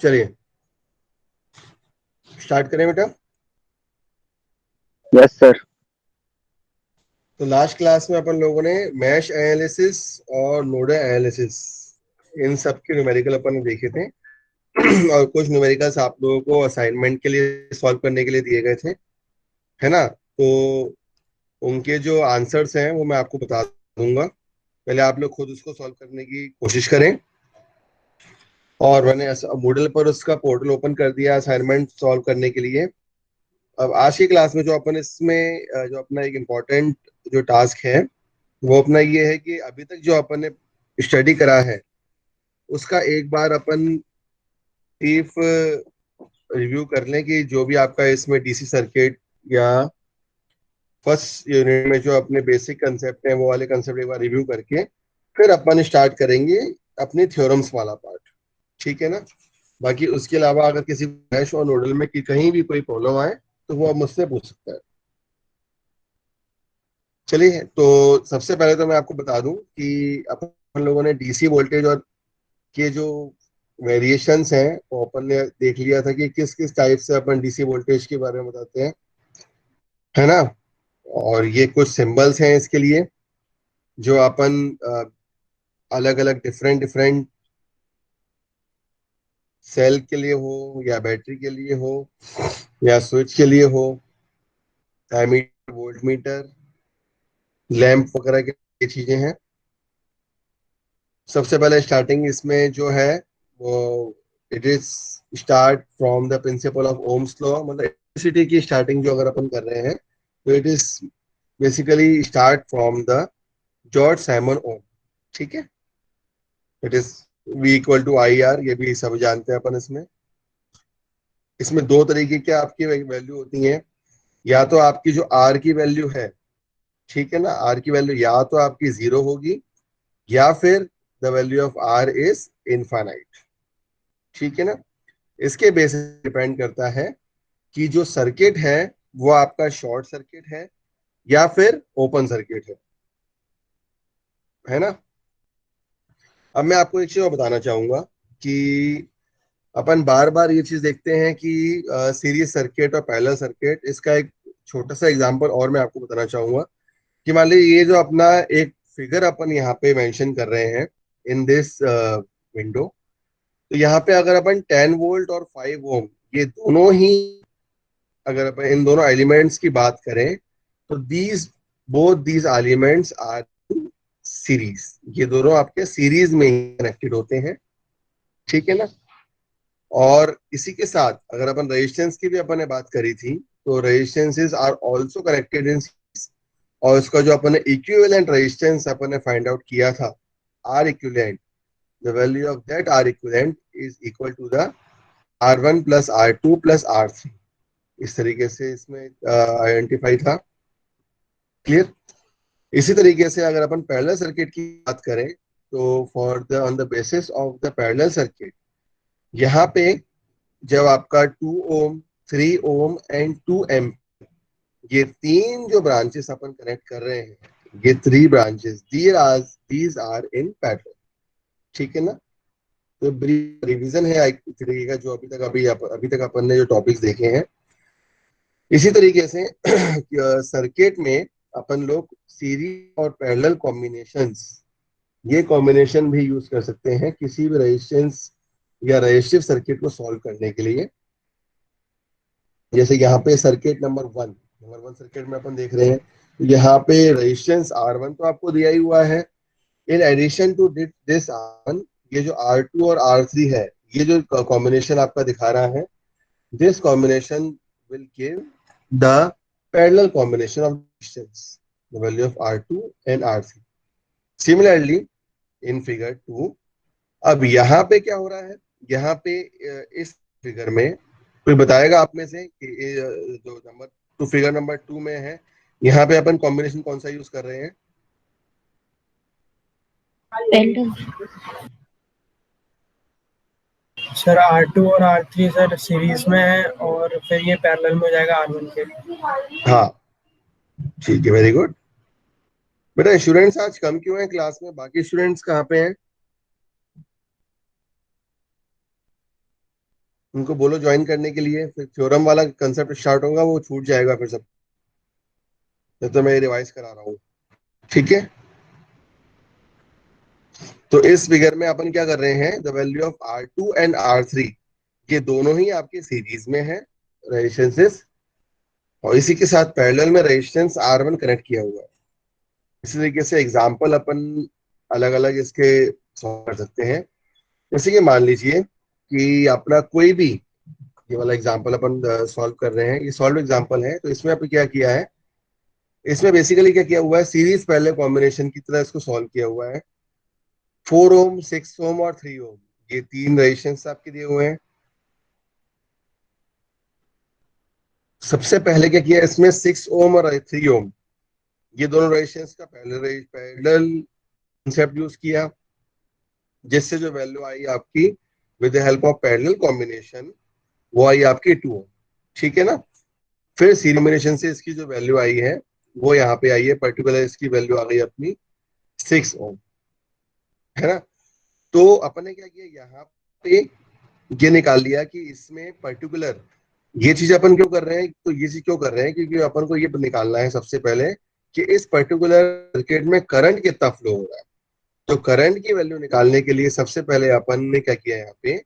चलिए स्टार्ट करें बेटा। Yes sir. तो लास्ट क्लास में अपन लोगों ने मैश एनालिसिस और नोडल एनालिसिस इन सब के न्यूमेरिकल अपन ने देखे थे। और कुछ न्यूमेरिकल्स आप लोगों को असाइनमेंट के लिए सॉल्व करने के लिए दिए गए थे, है ना। तो उनके जो आंसर्स हैं वो मैं आपको बता दूंगा। पहले आप लोग खुद उसको सॉल्व करने की कोशिश करें। और मैंने मूडल पर उसका पोर्टल ओपन कर दिया असाइनमेंट सॉल्व करने के लिए। अब आज की क्लास में जो अपन इसमें जो अपना एक इम्पोर्टेंट जो टास्क है वो अपना ये है कि अभी तक जो अपन ने स्टडी करा है उसका एक बार अपन ब्रीफ रिव्यू कर लें कि जो भी आपका इसमें डीसी सर्किट या फर्स्ट यूनिट में जो अपने बेसिक कंसेप्ट हैं वो वाले कंसेप्ट एक बार रिव्यू करके फिर अपन स्टार्ट करेंगे अपने थ्योरम्स वाला पार्ट। ठीक है ना। बाकी उसके अलावा अगर किसी मैश और नोडल में कि कहीं भी कोई प्रॉब्लम आए तो वो आप मुझसे पूछ सकता है। चलिए, तो सबसे पहले तो मैं आपको बता दूं कि अपन लोगों ने डीसी वोल्टेज और के जो वेरिएशंस हैं वो अपन ने देख लिया था कि किस किस टाइप से अपन डीसी वोल्टेज के बारे में बताते हैं, है ना। और ये कुछ सिंबल्स हैं इसके लिए जो अपन अलग अलग डिफरेंट डिफरेंट सेल के लिए हो या बैटरी के लिए हो या स्विच के लिए हो, एमीटर, वोल्ट मीटर, लैंप वगैरह के ये चीजें हैं। सबसे पहले स्टार्टिंग इसमें जो है वो it is start from the principle of Ohm's law, मतलब इलेक्ट्रिसिटी की स्टार्टिंग जो अगर अपन कर रहे हैं तो it is basically start from the George Simon Ohm. ठीक है। It is V equal to I R, ये भी सब जानते हैं अपन। इसमें इसमें दो तरीके के आपकी वैल्यू होती हैं। या तो आपकी जो आर की वैल्यू है, ठीक है ना, आर की वैल्यू या तो आपकी जीरो होगी या फिर the value of R is infinite. ठीक है ना। इसके बेसिस डिपेंड करता है कि जो सर्किट है वो आपका शॉर्ट सर्किट है या फिर ओपन सर्किट है ना। अब मैं आपको एक चीज और बताना चाहूंगा कि अपन बार बार ये चीज देखते हैं कि सीरीज सर्किट और पैरेलल सर्किट, इसका एक छोटा सा एग्जांपल और मैं आपको बताना चाहूंगा कि मान लीजिए ये जो अपना एक फिगर अपन यहाँ पे मेंशन कर रहे हैं इन दिस विंडो, तो यहाँ पे अगर अपन 10 वोल्ट और 5 ओम ये दोनों ही, अगर अपन इन दोनों एलिमेंट्स की बात करें तो these both these elements R series, ये दोनों आपके सीरीज में ही कनेक्टेड होते हैं। ठीक है ना। और इसी के साथ अगर अपन रेजिस्टेंस की भी अपन ने बात करी थी तो resistances are also connected in, और उसका जो अपन ने इक्विवेलेंट रेजिस्टेंस अपन ने फाइंड आउट किया था, R equivalent, the value of that R equivalent is equal to the R one plus R two plus R three. इस तरीके से इसमें आइडेंटिफाई था। क्लियर। इसी तरीके से अगर अपन पैरेलल सर्किट की बात करें तो for the on the basis of the parallel circuit, यहाँ पे जब आपका 2 ओम, 3 ओम एंड 2 एम, ये तीन जो ब्रांचेस अपन कनेक्ट कर रहे हैं, ये three branches these are in parallel. ठीक है ना। तो ब्रीफ रिवीजन है एक तरीके का जो अभी तक अपन ने जो टॉपिक्स देखे हैं। इसी तरीके से सर्किट में अपन लोग सीरीज और पैरेलल कॉम्बिनेशंस, ये कॉम्बिनेशन भी यूज कर सकते हैं किसी भी रेजिस्टेंस या रेजिस्टिव सर्किट को सॉल्व करने के लिए। जैसे यहाँ पे सर्किट नंबर वन सर्किट में अपन देख रहे हैं, तो यहाँ पे रेजिस्टेंस आर वन तो आपको दिया ही हुआ है। In addition to this R one, ये जो आर टू और आर थ्री है, ये जो कॉम्बिनेशन आपका दिखा रहा है, this combination will give the parallel combination of resistance, the value of R two and R three. Similarly in figure two, अब यहाँ पे क्या हो रहा है, यहाँ पे इस फिगर में कोई बताएगा आप में से कि जो number two, figure number two में है, यहाँ पे अपन कॉम्बिनेशन कौन सा यूज कर रहे हैं। पैरेलल। सर R2 और R3 सर सीरीज में है और फिर ये पैरेलल में हो जाएगा R1 के। हाँ, ठीक है, वेरी गुड। बेटा स्टूडेंट्स आज कम क्यों है क्लास में, बाकी स्टूडेंट्स कहाँ पे हैं। उनको बोलो ज्वाइन करने के लिए, फिर थ्योरम वाला कंसेप्ट स्टार्ट होगा, वो छूट जाएगा फिर सब। तो मैं रिवाइज करा रहा हूँ, ठीक है। तो इस फिगर में अपन क्या कर रहे हैं, the value of R2 and R3, ये दोनों ही आपके सीरीज में है रेजिस्टेंसेस, और इसी के साथ पैरेलल में रेजिस्टेंस R1 कनेक्ट किया हुआ है। इसी तरीके से एग्जाम्पल अपन अलग अलग इसके सॉल्व कर सकते हैं। जैसे कि मान लीजिए कि अपना कोई भी, ये वाला एग्जाम्पल अपन सॉल्व कर रहे हैं, ये सॉल्व एग्जाम्पल है, तो इसमें अपन क्या किया है, इसमें बेसिकली क्या किया हुआ है, सीरीज पैरेलल कॉम्बिनेशन की तरह इसको सॉल्व किया हुआ है। 4 ओम, 6 ओम और 3 ओम, ये तीन रेजिस्टेंस आपके दिए हुए हैं। सबसे पहले क्या किया इसमें, 6 ओम और 3 ओम, ये दोनों रेजिस्टेंस का पैरेलल कंसेप्ट यूज किया, जिससे जो वैल्यू आई आपकी with the help of parallel combination, वो आई आपकी 2 ओम, ठीक है ना। फिर सीरीज कॉम्बिनेशन से इसकी जो वैल्यू आई है वो यहाँ पे आई है, पर्टिकुलर इसकी वैल्यू आ गई अपनी 6 ओम, है ना। तो अपन ने क्या किया यहाँ पे, ये निकाल लिया कि इसमें पर्टिकुलर, ये चीज अपन क्यों कर रहे हैं, तो ये चीज क्यों कर रहे हैं, क्योंकि अपन को ये निकालना है सबसे पहले कि इस पर्टिकुलर सर्किट में करंट कितना फ्लो हो रहा है। तो करंट की वैल्यू निकालने के लिए सबसे पहले अपन ने क्या किया, यहाँ पे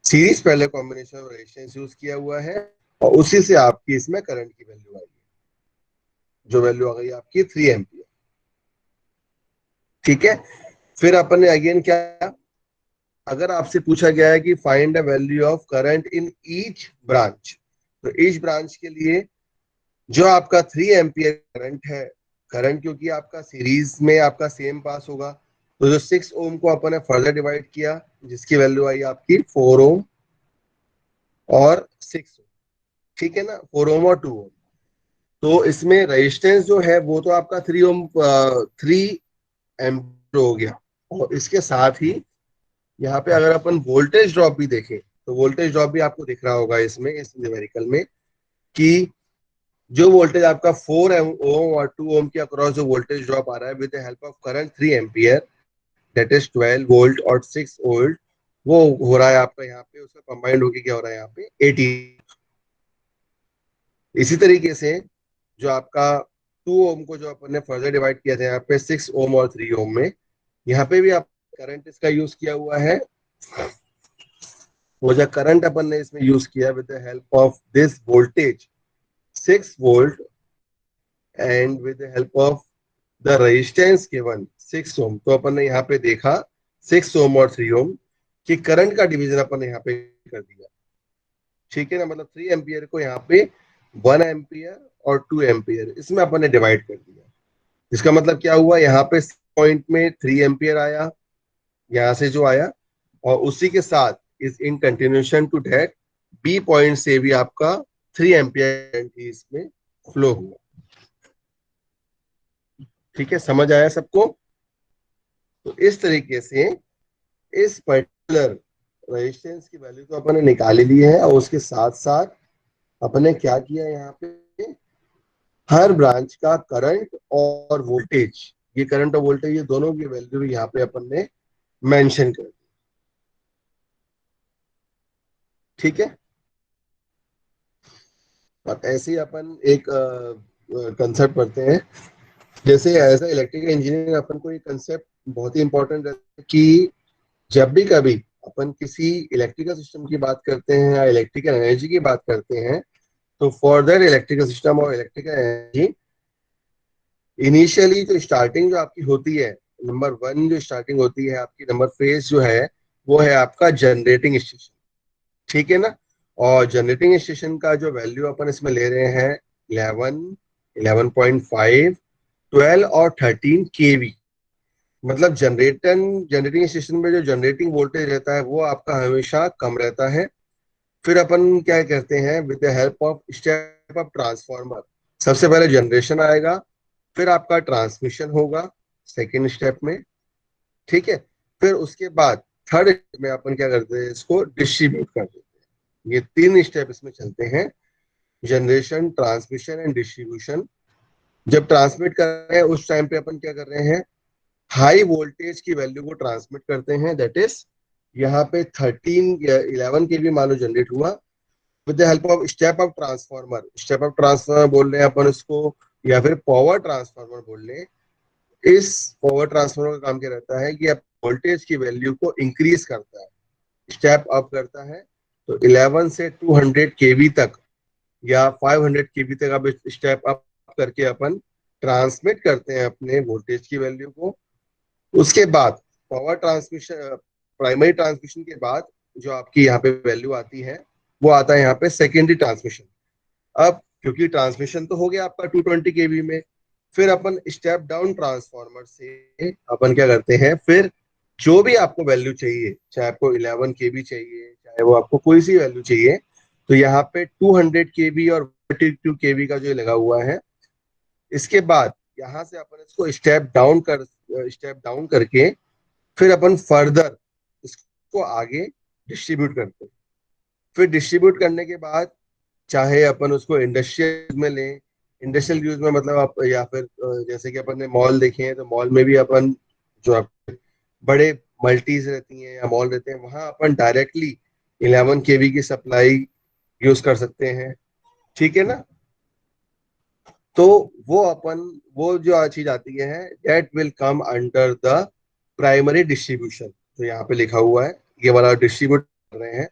सीरीज पहले कॉम्बिनेशन ऑफ रेजिस्टेंस यूज किया हुआ है, और उसी से आपकी इसमें करंट की वैल्यू आई है, जो वैल्यू आ गई आपकी 3 एम्पियर, ठीक है। फिर अपन ने अगेन क्या, अगर आपसे पूछा गया है कि find the value of current in each branch, तो ईच ब्रांच के लिए जो आपका 3 एम्पियर करंट है, करंट क्योंकि आपका सीरीज में आपका सेम पास होगा, तो जो 6 ओम को अपन ने फर्दर डिवाइड किया, जिसकी वैल्यू आई आपकी 4 ओम और 6 ओम, ठीक है ना, 4 ओम और 2 ओम। तो इसमें रेजिस्टेंस जो है वो तो आपका 3 ओम, 3 एम्पियर हो गया, और इसके साथ ही यहाँ पे अगर अपन वोल्टेज ड्रॉप भी देखें, तो वोल्टेज ड्रॉप भी आपको दिख रहा होगा इसमें, इस न्यूमेरिकल में, कि जो वोल्टेज आपका 4 ओम और 2 ओम के अक्रॉस जो वोल्टेज ड्रॉप आ रहा है with the help of current 3 ampere, that is 12 volt और 6 वोल्ट, वो हो रहा है आपका यहाँ पे, उसका कंबाइंड होके क्या हो रहा है यहाँ पे 80। इसी तरीके से जो आपका 2 ओम को जो अपन ने फर्दर डिवाइड किया था यहाँ पे 6 ओम और 3 ओम में, यहाँ पे भी आप करंट इसका यूज किया हुआ है। वो जो करंट अपन ने इसमें यूज किया with the help of this voltage 6 volt, and with the help of the resistance given 6 ओम, तो अपन ने यहाँ पे देखा 6 ओम और 3 ओम कि करंट का डिवीजन अपन ने यहाँ पे कर दिया, ठीक है ना। मतलब 3 एम्पियर को यहाँ पे 1 एम्पियर और 2 एम्पियर इसमें अपन ने डिवाइड कर दिया। इसका मतलब क्या हुआ, यहाँ पे पॉइंट में 3 एम्पियर आया, यहाँ से जो आया, और उसी के साथ इस in continuation to that B point से भी आपका 3 एम्पियर इसमें फ्लो हुआ, ठीक है, समझ आया सबको। तो इस तरीके से इस पर्टिकुलर रेजिस्टेंस की वैल्यू तो अपन ने निकाल ली है, और उसके साथ साथ अपन ने क्या किया यहाँ पे, हर ब्रांच का करंट और वोल्टेज, ये करंट और वोल्टेज ये दोनों की वैल्यू यहाँ पे अपन ने मेंशन कर दी, ठीक है। और ऐसे ही अपन एक कंसेप्ट पढ़ते हैं, जैसे एज ए इलेक्ट्रिकल इंजीनियर अपन को ये कंसेप्ट बहुत ही इंपॉर्टेंट रहता है कि जब भी कभी अपन किसी इलेक्ट्रिकल सिस्टम की बात करते हैं या इलेक्ट्रिकल एनर्जी की बात करते हैं, तो फॉर दैट इलेक्ट्रिकल सिस्टम और इलेक्ट्रिकल एनर्जी, इनिशियली जो स्टार्टिंग जो आपकी होती है, नंबर वन जो स्टार्टिंग होती है आपकी, नंबर फेज जो है वो है आपका जनरेटिंग स्टेशन, ठीक है ना। और जनरेटिंग स्टेशन का जो वैल्यू अपन इसमें ले रहे हैं 11, 11.5, 12 और 13 kV, मतलब जनरेटिंग स्टेशन में जो जनरेटिंग वोल्टेज रहता है वो आपका हमेशा कम रहता है। फिर अपन क्या करते हैं, with the help of step up transformer, सबसे पहले जनरेशन आएगा, फिर आपका ट्रांसमिशन होगा सेकेंड स्टेप में, ठीक है। फिर उसके बाद थर्ड स्टेप में अपन क्या करते हैं, इसको डिस्ट्रीब्यूट कर देते हैं। ये तीन स्टेप इसमें चलते हैं, जनरेशन, ट्रांसमिशन एंड डिस्ट्रीब्यूशन। जब ट्रांसमिट कर रहे हैं उस टाइम पे अपन क्या कर रहे हैं, हाई वोल्टेज की वैल्यू को ट्रांसमिट करते हैं, दैट इज यहाँ पे 13 या 11 केवी मान लो जनरेट हुआ with the help of step up transformer. Step up transformer बोल रहे हैं अपन इसको, या फिर पावर ट्रांसफार्मर बोल रहे हैं। इस पावर ट्रांसफार्मर का काम क्या रहता है कि आप वोल्टेज की वैल्यू को इंक्रीज करता है, स्टेप अप करता है। तो 11 से 200 केवी तक या 500 केवी तक आप स्टेप अप करके अपन ट्रांसमिट करते हैं अपने वोल्टेज की वैल्यू को। उसके बाद पावर ट्रांसमिशन, प्राइमरी ट्रांसमिशन के बाद जो आपकी यहाँ पे वैल्यू आती है वो आता है यहाँ पे सेकेंडरी ट्रांसमिशन। अब क्योंकि ट्रांसमिशन तो हो गया आपका 220 केवी में, फिर अपन स्टेप डाउन ट्रांसफार्मर से अपन क्या करते हैं, फिर जो भी आपको वैल्यू चाहिए, चाहे आपको 11 केवी चाहिए, चाहे वो आपको कोई सी वैल्यू चाहिए, तो यहाँ पे 200 केवी और 32 केवी का जो लगा हुआ है, इसके बाद यहाँ से अपन इसको स्टेप डाउन करके फिर अपन फर्दर इसको आगे डिस्ट्रीब्यूट करते हैं। फिर डिस्ट्रीब्यूट करने के बाद चाहे अपन उसको इंडस्ट्रियल में लें, इंडस्ट्रियल यूज में मतलब आप, या फिर जैसे कि अपन ने मॉल देखे हैं, तो मॉल में भी अपन जो आप बड़े मल्टीज रहती हैं या मॉल रहते हैं, वहां अपन डायरेक्टली 11 केवी की सप्लाई यूज कर सकते हैं। ठीक है ना। तो वो अपन, वो जो चीज आती है that will come under the primary distribution. तो यहाँ पे लिखा हुआ है ये वाला डिस्ट्रीब्यूट कर रहे हैं,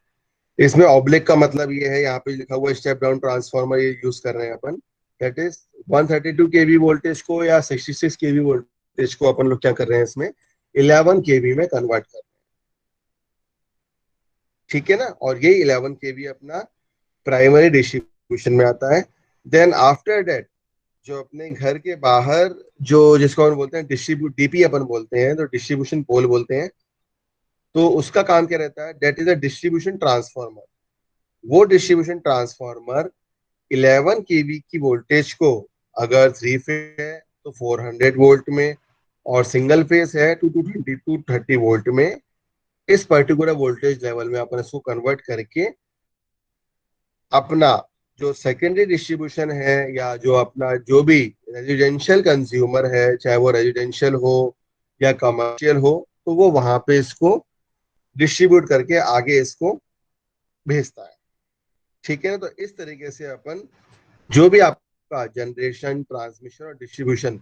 इसमें ऑब्लिक का मतलब ये है, यहाँ पे लिखा हुआ है स्टेप डाउन ट्रांसफार्मर ये यूज कर रहे हैं अपन। दैट इज 132 केवी वोल्टेज को या 66 केवी वोल्टेज को अपन लोग क्या कर रहे हैं इसमें 11 केवी में कन्वर्ट कर रहे हैं। ठीक है ना। और ये 11 केवी अपना प्राइमरी डिस्ट्रीब्यूशन में आता है। देन आफ्टर दैट जो अपने घर के बाहर जो जिसको हम बोलते हैं डिस्ट्रीब्यूट डीपी अपन बोलते हैं, तो डिस्ट्रीब्यूशन पोल बोलते हैं, तो उसका काम क्या रहता है, that is a distribution transformer. वो डिस्ट्रीब्यूशन ट्रांसफार्मर 11 केवी की वोल्टेज को, अगर थ्री फेज है तो 400 वोल्ट में, और सिंगल फेज है टू 230 वोल्ट में, इस पर्टिकुलर वोल्टेज लेवल में अपन इसको कन्वर्ट करके अपना जो सेकेंडरी डिस्ट्रीब्यूशन है, या जो अपना जो भी रेजिडेंशियल कंज्यूमर है, चाहे वो रेजिडेंशियल हो या कमर्शियल हो, तो वो वहां पे इसको डिस्ट्रीब्यूट करके आगे इसको भेजता है। ठीक है ना। तो इस तरीके से अपन जो भी आपका जनरेशन, ट्रांसमिशन और डिस्ट्रीब्यूशन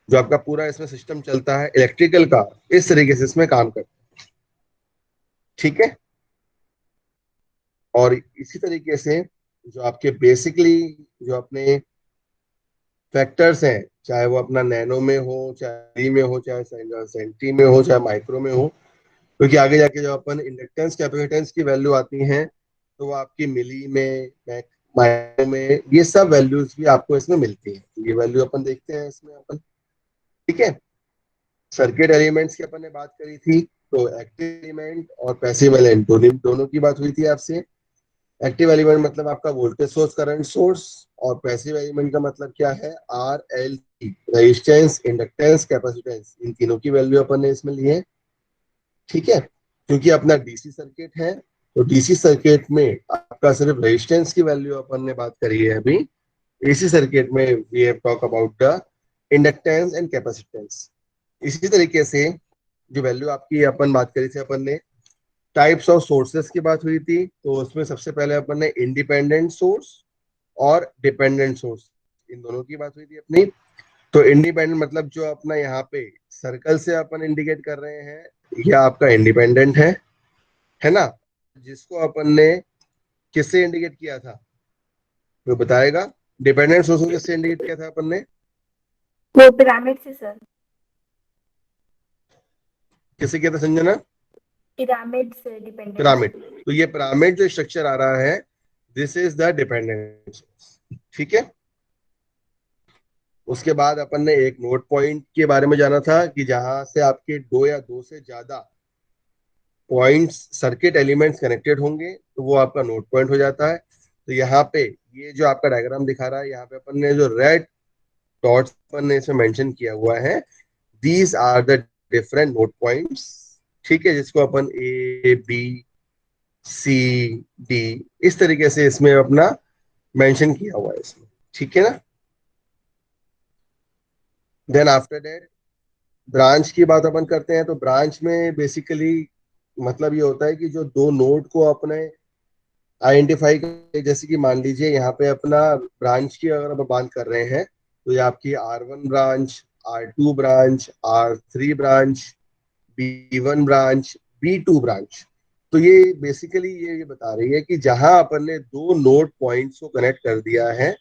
जो आपका पूरा इसमें सिस्टम चलता है इलेक्ट्रिकल का, इस तरीके से इसमें काम करता है। ठीक है। और इसी तरीके से जो आपके बेसिकली जो अपने फैक्टर्स हैं, चाहे वो अपना नैनो में हो, चाहे में हो, चाहे सेंटी में हो, चाहे माइक्रो में हो, क्योंकि आगे जाके जो अपन इंडक्टेंस कैपेसिटेंस की वैल्यू आती हैं, तो वो आपकी मिली में, माइक्रो में, ये सब वैल्यूज भी आपको इसमें मिलती हैं। ये वैल्यू अपन देखते हैं इसमें अपन। ठीक है। सर्किट एलिमेंट्स की अपन ने बात करी थी, तो एक्टिव एलिमेंट और पैसिव एलिमेंट दोनों की बात हुई थी आपसे। एक्टिव एलिमेंट मतलब आपका वोल्टेज सोर्स, करंट सोर्स, और पैसिव एलिमेंट का मतलब क्या है, R L C, resistance, inductance, capacitance, इन तीनों की वैल्यू अपन ने इसमें ली है। ठीक है। क्योंकि अपना डीसी सर्किट है, तो डीसी सर्किट में आपका सिर्फ रेजिस्टेंस की वैल्यू अपन ने बात करी है अभी। एसी सर्किट में we have talk about the inductance and capacitance. इसी तरीके से जो वैल्यू आपकी अपन बात करी थी, अपन ने टाइप्स ऑफ सोर्सेस की बात हुई थी, तो उसमें सबसे पहले अपन ने इंडिपेंडेंट सोर्स और डिपेंडेंट सोर्स, इन दोनों की बात हुई थी अपनी। तो इंडिपेंडेंट मतलब जो अपना यहाँ पे सर्कल से अपन इंडिकेट कर रहे हैं, यह आपका इंडिपेंडेंट है ना। जिसको अपन ने किससे इंडिकेट किया था, वो बताएगा। डिपेंडेंट सोर्स को किससे इंडिकेट किया था अपन ने, वो पिरामिड से सर। किससे किया था संजना, पिरामिड से डिपेंडेंट। पिरामिड। तो ये पिरामिड जो स्ट्रक्चर आ रहा है, this is the dependent source. ठीक है। उसके बाद अपन ने एक नोड पॉइंट के बारे में जाना था कि जहां से आपके दो या दो से ज्यादा पॉइंट्स, सर्किट एलिमेंट्स कनेक्टेड होंगे, तो वो आपका नोड पॉइंट हो जाता है। तो यहाँ पे ये जो आपका डायग्राम दिखा रहा है, यहाँ पे अपन ने जो रेड डॉट्स अपन ने इसमें मेंशन किया हुआ है, these are the different node points. ठीक है। जिसको अपन ए बी सी डी इस तरीके से इसमें अपना मेंशन किया हुआ है इसमें। ठीक है ना। देन आफ्टर दैट ब्रांच की बात अपन करते हैं, तो ब्रांच में बेसिकली मतलब ये होता है कि जो दो नोड को अपने आइडेंटिफाई कर, जैसे कि मान लीजिए यहाँ पे अपना ब्रांच की अगर हम बात कर रहे हैं, तो ये आपकी R1 branch, R2 branch, R3 branch, B1 branch, B2 branch. तो ये बेसिकली ये बता रही है कि जहां अपन ने दो नोड पॉइंट्स को कनेक्ट कर दिया है,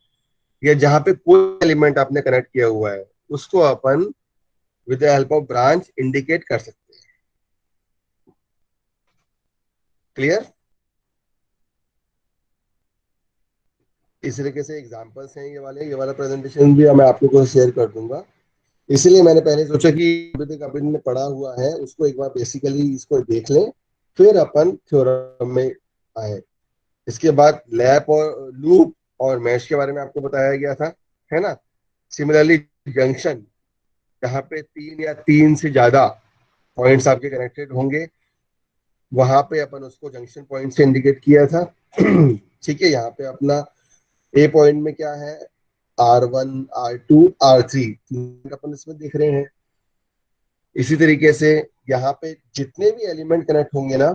या जहां पे कोई एलिमेंट आपने कनेक्ट किया हुआ है, उसको अपन with the help of branch indicate कर सकते हैं। क्लियर? इस तरीके से एग्जांपल्स हैं ये वाला प्रेजेंटेशन भी मैं आप लोगों को शेयर कर दूंगा। इसीलिए मैंने पहले सोचा कि अभी तक अपन ने पढ़ा हुआ है उसको एक बार बेसिकली इसको देख लें, फिर अपन थ्योरम में आए। इसके बाद लैप और लूप और मैश के बारे में आपको बताया गया था, है ना। सिमिलरली जंक्शन, जहाँ पे तीन या तीन से ज्यादा पॉइंट्स आपके कनेक्टेड होंगे, वहां पे अपन उसको जंक्शन पॉइंट से इंडिकेट किया था। ठीक है, यहाँ पे अपना ए पॉइंट में क्या है, R1, R2, R3 अपन इसमें देख रहे हैं। इसी तरीके से यहाँ पे जितने भी एलिमेंट कनेक्ट होंगे ना,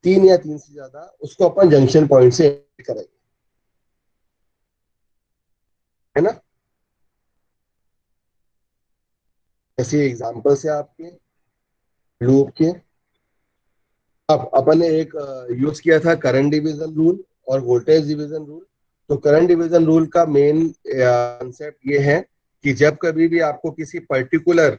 तीन या तीन से ज्यादा, उसको अपन जंक्शन पॉइंट से करेंगे, है ना। ऐसे एग्जांपल्स है आपके लूप के। अब अपन ने एक यूज किया था करंट डिवीजन रूल और वोल्टेज डिवीजन रूल। तो करंट डिवीजन रूल का मेन कंसेप्ट ये है कि जब कभी भी आपको किसी पर्टिकुलर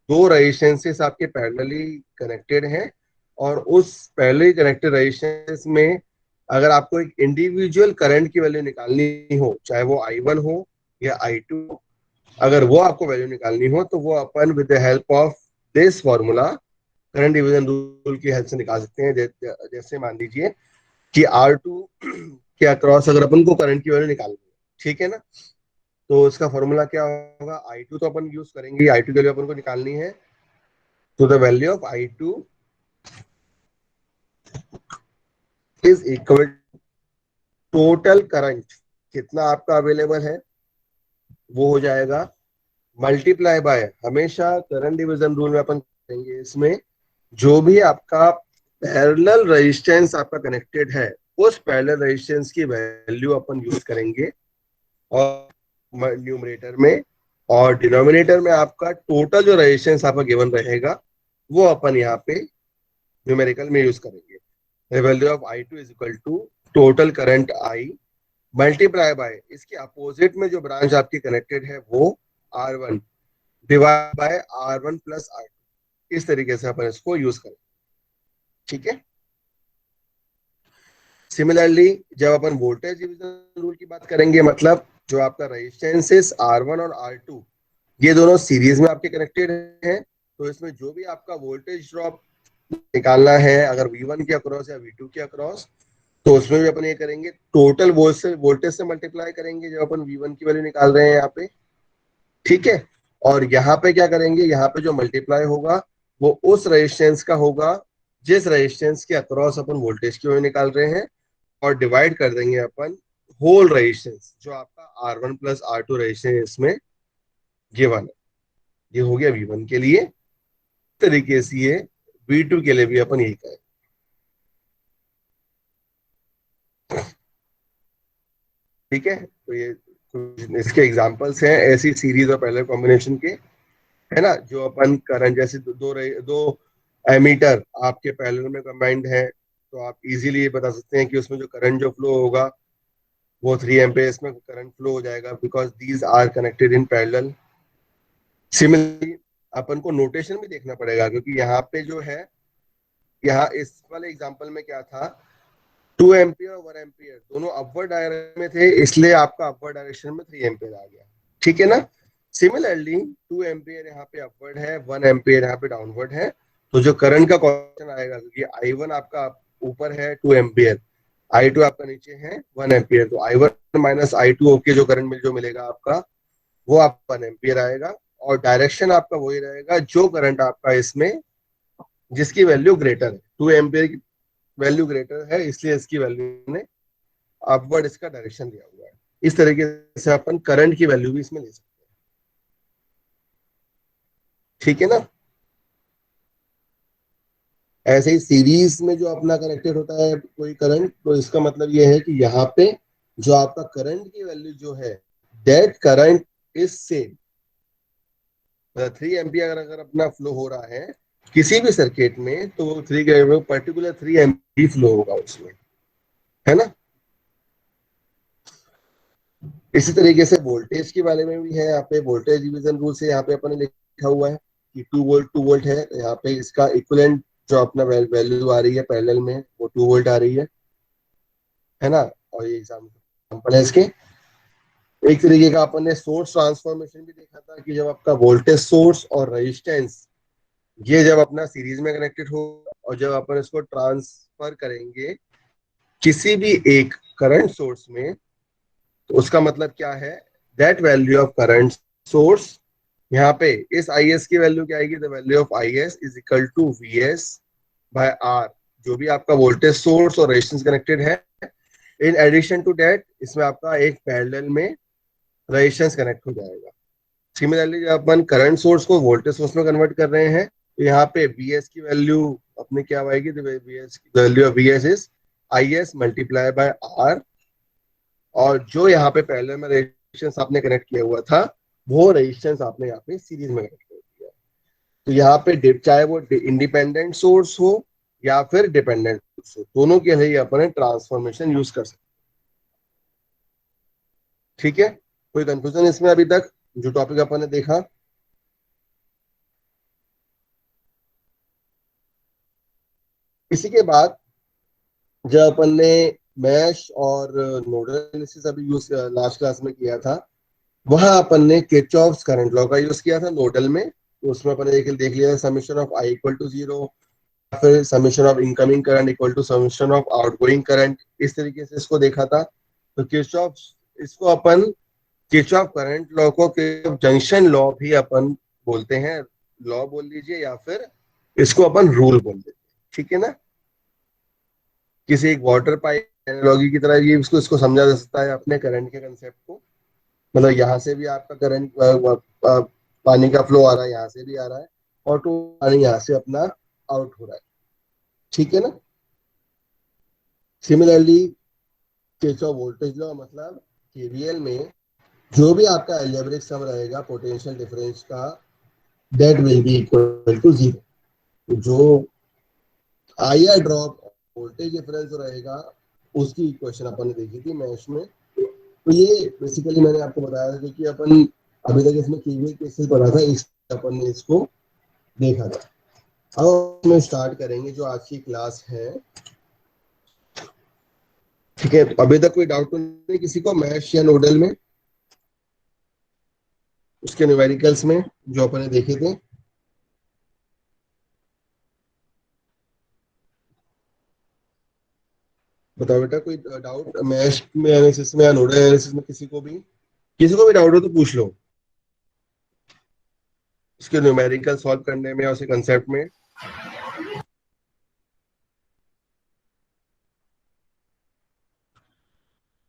दो रेजिस्टेंसेस आपके पैरेलली कनेक्टेड हैं, और उस पैरेलली कनेक्टेड रेजिस्टेंस में अगर आपको एक इंडिविजुअल करंट की वैल्यू निकालनी हो, चाहे वो I1 हो या I2, अगर वो आपको वैल्यू निकालनी हो, तो वो अपन with the help of this formula, current division rule की हेल्प से निकाल सकते हैं। जैसे मान लीजिए कि R2 के अक्रॉस अगर अपन को करंट की वैल्यू निकालनी है, ठीक है ना, तो इसका फॉर्मूला क्या होगा, I2 तो अपन यूज करेंगे, I2 की वैल्यू अपन को निकालनी है। तो the value of I2 is equal total current, कितना आपका अवेलेबल है वो हो जाएगा, मल्टीप्लाई बाय, हमेशा करंट डिवीजन रूल में अपन करेंगे इसमें, जो भी आपका पैरेलल रेजिस्टेंस आपका कनेक्टेड है, उस पैरेलल रेजिस्टेंस की वैल्यू अपन यूज करेंगे और न्यूमरेटर में, और डिनोमिनेटर में आपका टोटल जो रेजिस्टेंस आपका गिवन रहेगा वो अपन यहाँ पे न्यूमेरिकल में यूज करेंगे। Value of I2 is equal to total current I multiply by इसके अपोजिट में जो ब्रांच आपकी कनेक्टेड है वो R1 divide by R1 plus R2। इस तरीके से अपन इसको यूज करें, ठीक है। सिमिलरली जब अपन वोल्टेज डिवीजन रूल की बात करेंगे, मतलब जो आपका रेजिस्टेंसेस R1 और R2 ये दोनों सीरीज में आपके कनेक्टेड हैं, तो इसमें जो भी आपका वोल्टेज ड्रॉप निकालना है, अगर V1 के अक्रॉस या V2 के अक्रॉस, तो उसमें भी अपन ये करेंगे, टोटल वोल्टेज से मल्टीप्लाई करेंगे जब अपन V1 की वैल्यू निकाल रहे हैं यहाँ पे, ठीक है। और यहाँ पे क्या करेंगे, यहाँ पे जो मल्टीप्लाई होगा वो उस रेजिस्टेंस का होगा जिस रेजिस्टेंस के अक्रॉस अपन वोल्टेज की वैल्यू निकाल रहे हैं, और डिवाइड कर देंगे अपन होल रेजिस्टेंस जो आपका R1 प्लस R2 रेजिस्टेंस इसमें गिवन है। ये हो गया V1 के लिए। तरीके से ये V2 के लिए भी अपन यही करें, ठीक है। तो ये कुछ इसके एग्जांपल्स हैं ऐसी सीरीज और पैरेलल कॉम्बिनेशन के, है ना, जो अपन करंट जैसे दो एमीटर आपके पैरेलल में कंबाइंड है, तो आप इजीली ये बता सकते हैं कि उसमें जो करंट जो फ्लो होगा वो 3 एम्पेयर में करंट फ्लो हो जाएगा, because these are connected in parallel. Similarly अपन को नोटेशन भी देखना पड़ेगा, क्योंकि यहाँ पे जो है, यहाँ इस वाले एग्जांपल में क्या था, 2 एम्पियर और 1 एम्पियर दोनों अपवर्ड डायरेक्शन में थे, इसलिए आपका अपवर्ड डायरेक्शन में 3 एम्पियर आ गया, ठीक है ना। सिमिलरली 2 एम्पियर यहाँ पे अपवर्ड है, 1 एम्पियर यहाँ पे डाउनवर्ड है, तो जो करंट का क्वेश्चन आएगा, क्योंकि I1 आपका ऊपर है 2 एम्पियर, I2 आपका नीचे है 1 एम्पियर, तो I1 माइनस I2 ओके जो करंट जो मिलेगा आपका वो आपका 1 एम्पियर आएगा, और डायरेक्शन आपका वही रहेगा जो करंट आपका इसमें जिसकी वैल्यू ग्रेटर है, 2 एम्पियर की वैल्यू ग्रेटर है, इसलिए इसकी वैल्यू ने अपवर्ड इसका डायरेक्शन दिया हुआ है। इस तरीके से अपन करंट की वैल्यू भी इसमें ले सकते हैं, ठीक है ना। ऐसे ही सीरीज में जो अपना कनेक्टेड होता है कोई करंट, तो इसका मतलब ये है कि यहाँ पे जो आपका करंट की वैल्यू जो है, that current is same. 3 ampere अगर अपना फ्लो हो रहा है किसी भी सर्किट में, तो थ्री पर्टिकुलर 3 एम्पियर फ्लो होगा उसमें, है ना। इसी तरीके से वोल्टेज के बारे में भी है, यहाँ पे वोल्टेज डिवीजन रूल से यहाँ पे अपन ने लिखा हुआ है कि 2 वोल्ट है, तो यहाँ पे इसका इक्विवेलेंट जो अपना वैल्यू आ रही है पैरेलल में वो 2 वोल्ट आ रही है ना। और ये एग्जाम्पल है इसके। एक तरीके का अपन ने सोर्स ट्रांसफॉर्मेशन भी देखा था कि जब आपका वोल्टेज सोर्स और रेजिस्टेंस ये जब अपना सीरीज में कनेक्टेड हो और जब अपन इसको ट्रांसफर करेंगे किसी भी एक करंट सोर्स में, तो उसका मतलब क्या है, that value of current source, यहाँ पे इस आई एस की वैल्यू क्या आएगी, the value of I S is equal to V S by R, जो भी आपका वोल्टेज सोर्स और रेजिस्टेंस कनेक्टेड है। इन एडिशन टू दैट इसमें आपका एक पैरेलल में रेजिस्टेंस कनेक्ट हो जाएगा। सिमिलरली जब अपन करंट सोर्स को वोल्टेज सोर्स में कन्वर्ट कर रहे हैं, तो यहाँ पे वी एस की वैल्यू अपने क्या आएगी, value of V S is I S multiply by R, और जो यहाँ पे पहले में रेजिस्टेंस आपने कनेक्ट किया हुआ था वो रेजिस्टेंस आपने यहाँ पे सीरीज में कनेक्ट कर दिया। तो यहाँ पे चाहे वो इंडिपेंडेंट सोर्स हो या फिर डिपेंडेंट सोर्स हो, दोनों के लिए अपने ट्रांसफॉर्मेशन यूज कर सकते। ठीक है, कोई कंफ्यूजन इसमें अभी तक जो टॉपिक अपन ने देखा? इसी के बाद जब अपन ने मैश और नोडल एनालिसिस अभी यूज लास्ट क्लास में किया था, वहां अपन ने किरचॉफ्स करंट लॉ का यूज किया था नोडल में। तो उसमें अपन ने देख लिया summation of I equal to 0, फिर summation of incoming current equal to summation of outgoing current, इस तरीके से इसको देखा था। तो किरचॉफ, इसको अपन किरचॉफ करंट लॉ को जंक्शन लॉ भी अपन बोलते हैं, लॉ बोल लीजिए या फिर इसको अपन रूल बोल देते हैं, ठीक है ना। किसी एक वाटर पाइप एनालॉजी की तरह ये इसको इसको समझा जा सकता है अपने करंट के कंसेप्ट को। मतलब यहाँ से भी आपका करंट पानी का फ्लो आ रहा है, यहाँ से भी आ रहा है, और तो पानी यहाँ से अपना आउट हो रहा है, ठीक है ना। सिमिलरली किरचॉफ वोल्टेज लॉ, मतलब केवीएल में जो भी आपका अलजेब्रिक सम रहेगा पोटेंशियल डिफरेंस का, that will be equal to 0। जो आईआर ड्रॉप वोल्टेज डिफरेंस रहेगा उसकी इक्वेशन अपन ने देखी थी मैश में। तो ये बेसिकली मैंने आपको बताया था क्योंकि अपन अभी तक इसमें केवीएल केसेस पढ़ा था, इस अपन ने इसको देखा था। अब इसमें स्टार्ट करेंगे जो आज की क्लास है, ठीक है। अभी तक कोई डाउट तो नहीं किसी को मैश या नोडल में, उसके न्यूमेरिकल्स में जो अपन ने देखे थे? बताओ बेटा, कोई डाउट मैश में एनालिसिस में या नोडल एनालिसिस में? किसी को भी डाउट हो तो पूछ लो, उसके न्यूमेरिकल सॉल्व करने में और उसे कंसेप्ट में।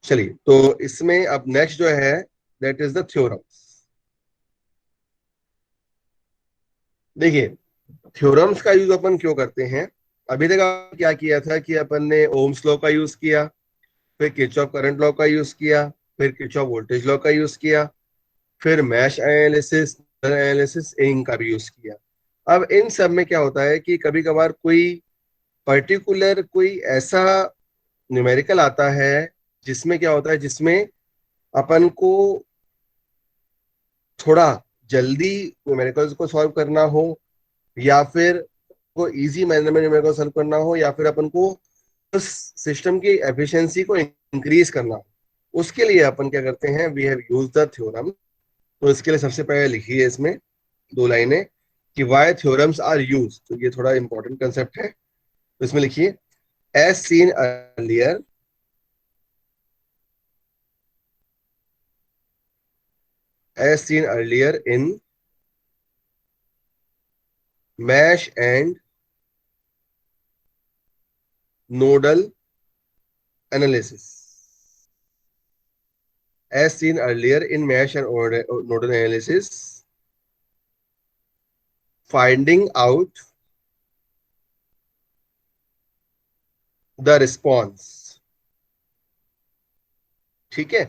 चलिए, तो इसमें अब नेक्स्ट जो है दैट इज द थ्योरम्स। देखिए, थ्योरम्स का यूज अपन क्यों करते हैं? अभी तक आपने क्या किया था कि अपन ने ओम्स लॉ का यूज किया, फिर किरचॉफ करंट लॉ का यूज किया, फिर किरचॉफ वोल्टेज लॉ का यूज किया, फिर मैश एनालिसिस एनालिसिस इनका भी यूज किया। अब इन सब में क्या होता है कि कभी कभार कोई पर्टिकुलर कोई ऐसा न्यूमेरिकल आता है जिसमें क्या होता है, जिसमें अपन को थोड़ा जल्दी न्यूमेरिकल्स को सॉल्व करना हो, या फिर को इजी मैनर में न्यूमेरिकल सॉल्व करना हो, या फिर अपन को उस सिस्टम की एफिशिएंसी को इंक्रीज करना हो, उसके लिए अपन क्या करते हैं, we have used the theorem. तो इसके लिए सबसे पहले लिखिए इसमें 2 लाइनें कि वाई थ्योरम्स आर यूज। तो ये थोड़ा इंपॉर्टेंट कंसेप्ट है, तो इसमें लिखिए as seen earlier, as seen earlier in mesh and nodal analysis, as seen earlier in mesh and nodal analysis, finding out the response. ठीक है,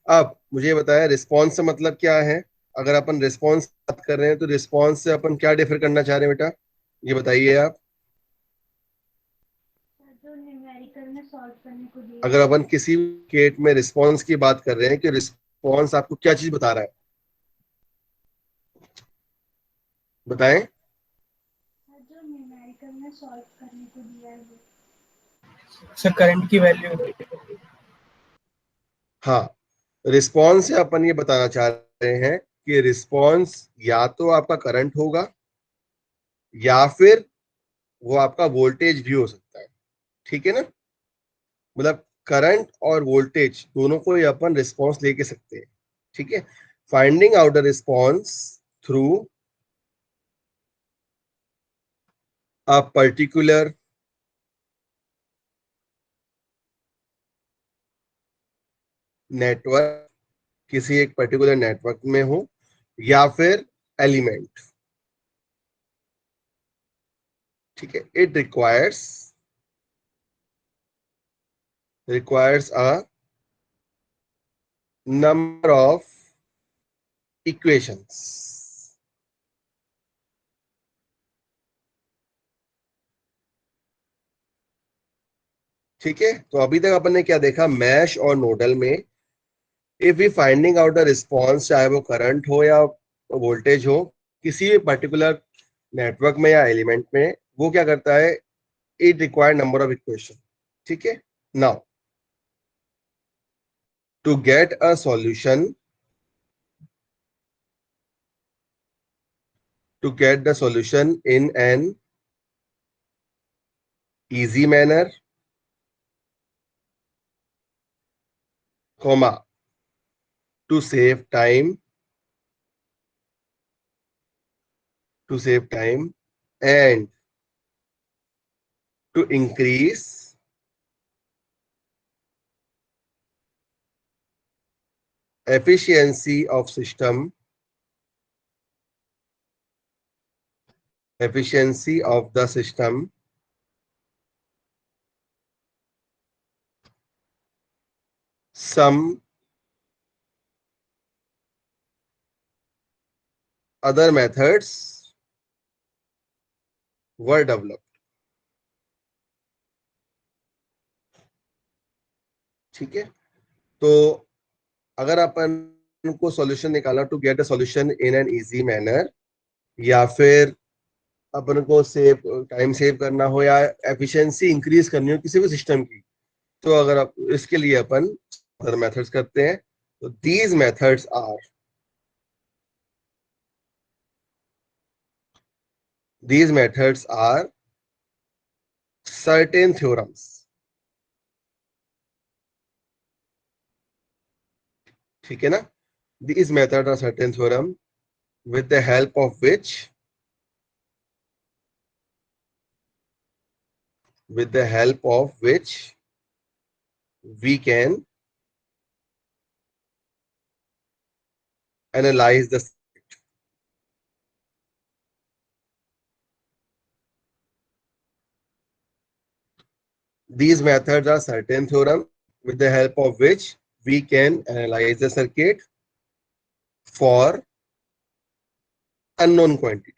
अब मुझे बताया रिस्पॉन्स से मतलब क्या है। अगर अपन रिस्पॉन्स बात कर रहे हैं तो रिस्पॉन्स से अपन क्या डिफर करना चाह रहे हैं बेटा, ये बताइए आप। जो न्यूमेरिकल में सॉल्व करने को दिया अगर है। अपन किसी केट में रिस्पॉन्स की बात कर रहे हैं कि रिस्पॉन्स आपको क्या चीज बता रहा है, बताएं। जो न्यूमेरिकल में सॉल्व करने को दिया है वो। सर करंट की वैल्यू। हाँ, रिस्पॉन्स से अपन ये बताना चाह रहे हैं कि रिस्पॉन्स या तो आपका करंट होगा या फिर वो आपका वोल्टेज भी हो सकता है। ठीक है ना, मतलब करंट और वोल्टेज दोनों को ही अपन रिस्पॉन्स लेके सकते हैं। ठीक है, finding out the response through a particular network, किसी एक पर्टिकुलर नेटवर्क में हो या फिर एलिमेंट। ठीक है, it requires a number of equations. ठीक है, तो अभी तक अपन ने क्या देखा, मैश और नोडल में if we finding out the response, चाहे वो करंट हो या वोल्टेज हो, किसी भी पर्टिकुलर नेटवर्क में या एलिमेंट में, वो क्या करता है, it require number of equation. ठीक है, now to get a solution, to get the solution in an easy manner, comma, to save time, to save time, and to increase efficiency of system, efficiency of the system, some other methods were developed. ठीक है, तो अगर अपन को solution निकाला, to get a solution in an easy manner, या फिर अपन को save time save करना हो या एफिशिएंसी इंक्रीज करनी हो किसी भी सिस्टम की, तो अगर आप इसके लिए अपन अदर मेथड्स करते हैं, तो these methods are certain theorems. ठीक है ना, these method are certain theorem with the help of which with the help of which we can analyze the, these methods are certain theorem with the help of which we can analyze the circuit for unknown quantity।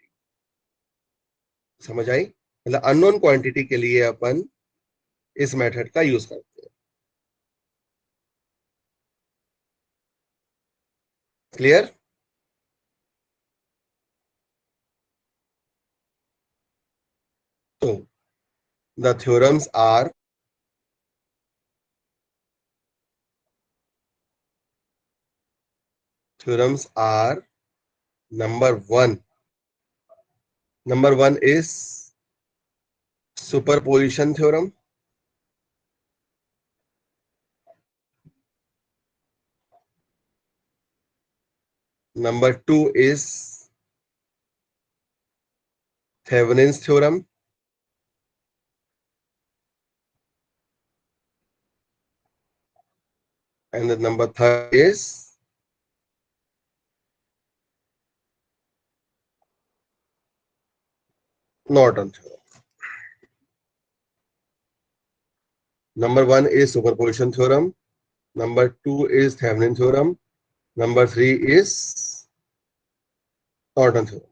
समझ आई, मतलब unknown quantity के लिए अपन इस method का use करते हैं। Clear, तो the theorems are number 1, number 1 is superposition theorem, number 2 is Thevenin's theorem, and the number 3 is Norton theorem। Number one is superposition theorem, number two is Thevenin theorem, number three is Norton theorem.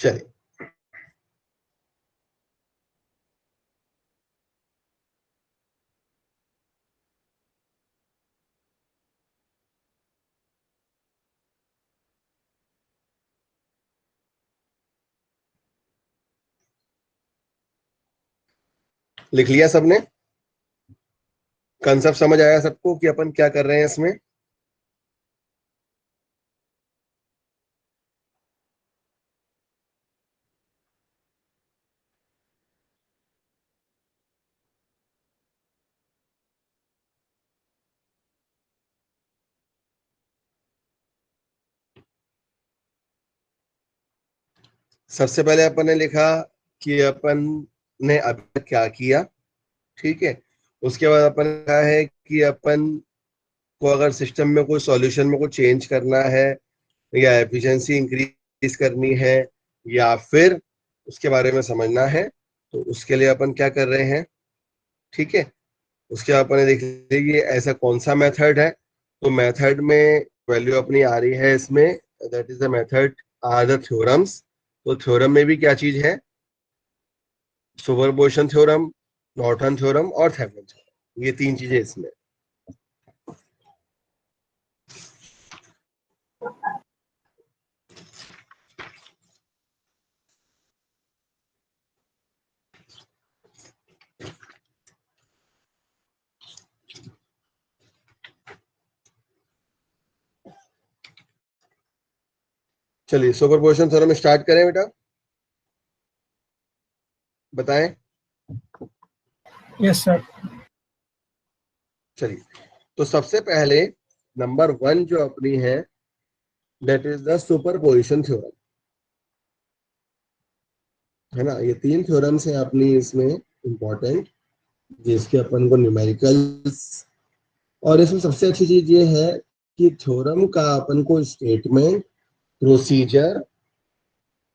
चलिए, लिख लिया सबने? Concept समझ आया सबको कि अपन क्या कर रहे हैं इसमें? सबसे पहले अपन ने लिखा कि अपन ने अभी तक क्या किया, ठीक है। उसके बाद अपन ने कहा है कि अपन को अगर सिस्टम में कोई सॉल्यूशन में कोई चेंज करना है या एफिशिएंसी इंक्रीज करनी है या फिर उसके बारे में समझना है, तो उसके लिए अपन क्या कर रहे हैं, ठीक है। उसके बाद अपन ने देख लिया कि ऐसा कौन सा मेथड है। तो मेथड में वैल्यू अपनी आ रही है इसमें, that is the method are the theorems. तो थ्योरम में भी क्या चीज है, सुपरपोजिशन थ्योरम, नॉर्टन थ्योरम और थेवेनिन थ्योरम, ये तीन चीजें इसमें। चलिए सुपरपोजिशन थ्योरम स्टार्ट करें बेटा, बताएं। Yes sir. चलिए, तो सबसे पहले नंबर वन जो अपनी है, that is the superposition theorem, है ना। ये तीन थ्योरम्स हैं अपनी इसमें इंपॉर्टेंट, जिसके अपन को न्यूमेरिकल्स। और इसमें सबसे अच्छी चीज ये है कि थ्योरम का अपन को स्टेटमेंट, प्रोसीजर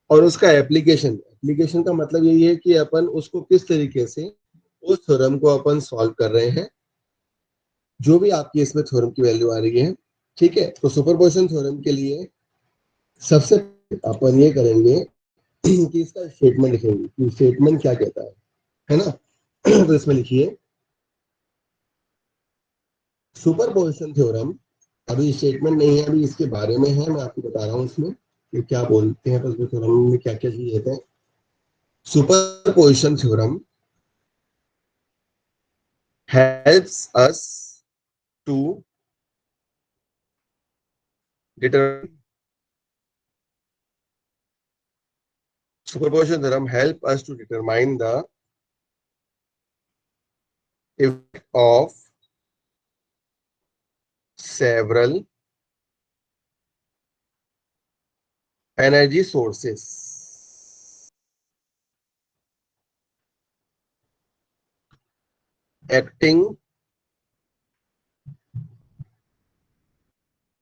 और उसका एप्लीकेशन। एप्लीकेशन का मतलब यही है कि अपन उसको किस तरीके से उस थ्योरम को अपन सॉल्व कर रहे हैं, जो भी आपकी इसमें थ्योरम की वैल्यू आ रही है, ठीक है। तो सुपरपोजिशन थ्योरम के लिए सबसे अपन ये करेंगे कि इसका स्टेटमेंट लिखेंगे कि स्टेटमेंट क्या कहता है ना। तो इसमें लिखिए सुपरपोजिशन थ्योरम। अभी स्टेटमेंट नहीं है, अभी इसके बारे में है, मैं आपको बता रहा हूँ इसमें कि क्या बोलते हैं, बस थ्योरम में क्या क्या चीज होते हैं। Superposition theorem helps us to determine superposition theorem help us to determine the effect of several energy sources acting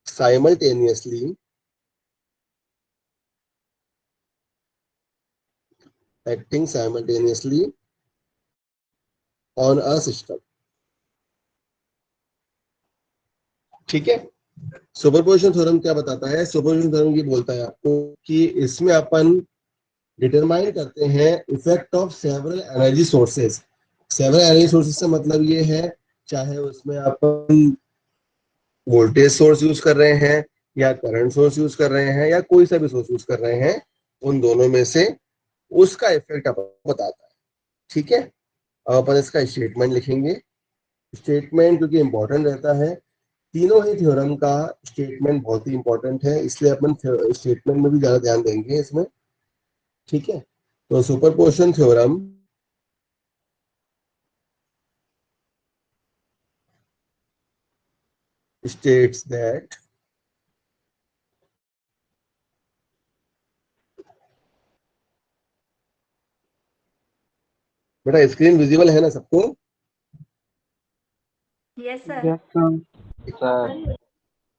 simultaneously acting simultaneously on a system, ठीक है। सुपरपोजिशन थ्योरम क्या बताता है, सुपरपोजिशन थ्योरम ये बोलता है आपको कि इसमें अपन डिटरमाइन करते हैं effect of several energy sources. Several energy sources से मतलब ये है, चाहे उसमें अपन वोल्टेज सोर्स यूज कर रहे हैं या करंट सोर्स यूज कर रहे हैं या कोई सा भी सोर्स यूज कर रहे हैं, उन दोनों में से उसका इफेक्ट अपन बताता है, ठीक है। अब अपन इसका स्टेटमेंट लिखेंगे। स्टेटमेंट क्योंकि इंपॉर्टेंट रहता है, तीनों ही थ्योरम का स्टेटमेंट बहुत ही इंपॉर्टेंट है, इसलिए अपन स्टेटमेंट में भी ज्यादा ध्यान देंगे इसमें, ठीक है। तो सुपरपोजिशन थ्योरम states that बेटा स्क्रीन विजिबल है ना सबको? Yes sir. Yes, sir.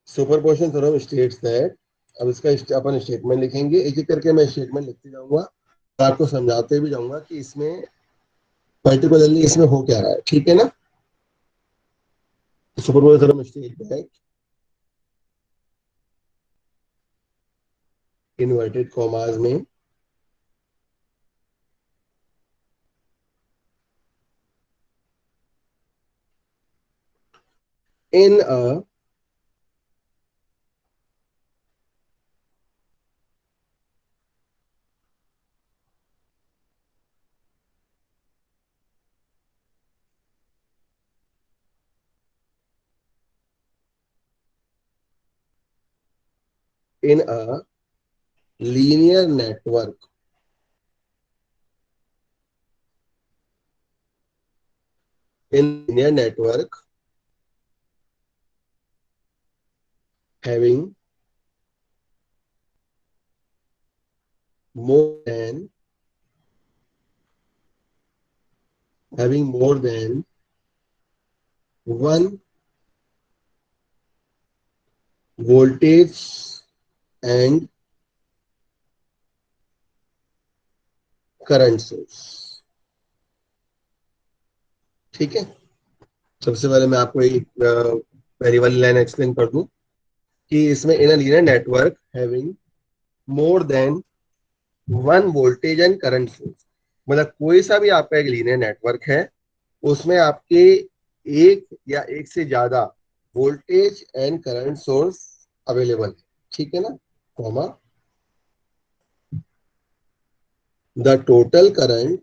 Superposition theorem states that, अब इसका अपन स्टेटमेंट लिखेंगे, एक एक करके मैं स्टेटमेंट लिखते जाऊंगा और आपको समझाते भी जाऊंगा कि इसमें पर्टिकुलरली इसमें हो क्या रहा है, ठीक है ना। Superposition theorem state that, inverted commas में, in a in a linear network, in linear network having more than one voltage and current source, ठीक है। सबसे पहले मैं आपको एक पहली वाली लाइन एक्सप्लेन कर दूं कि इसमें in a linear network having more than one voltage and current source, मतलब कोई सा भी आपका एक लीनियर नेटवर्क है उसमें आपके एक या एक से ज्यादा voltage and current source available है, ठीक है ना, कॉमा द टोटल करंट,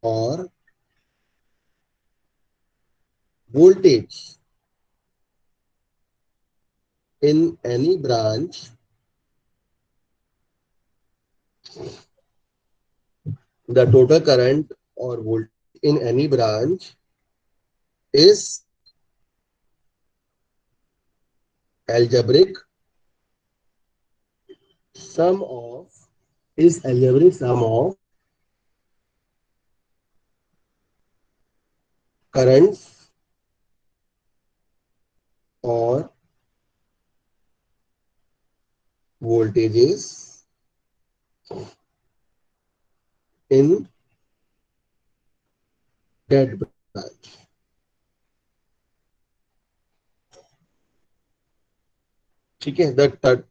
और voltage in any branch the total current or voltage in any branch is algebraic sum of currents or voltages in that branch, ठीक है। The